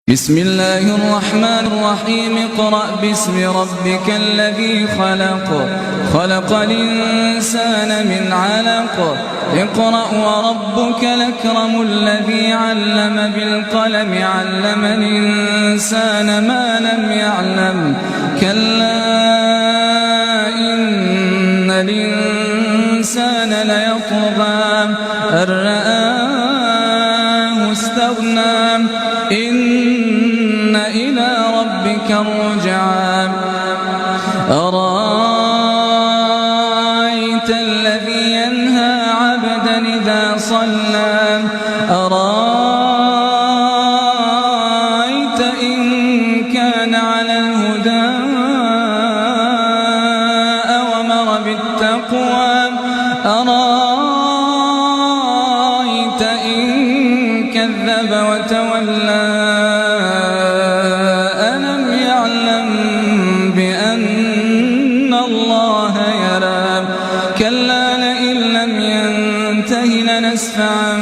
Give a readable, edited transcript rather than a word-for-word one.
بسم الله الرحمن الرحيم اقرأ باسم ربك الذي خلق خلق الإنسان من علق اقرأ وربك الأكرم الذي علم بالقلم علم الإنسان ما لم يعلم كلا إن الإنسان ليطغى أن رآه استغنى إن إلى ربك الرجعى أرأيت الذي ينهى عبدا إذا صلى أرأيت إن كان على الهدى أوامر بالتقوى أرأيت إن كذب وتولى ألم يعلم بأن الله يرى كلا لئن لم ينته لنسفعا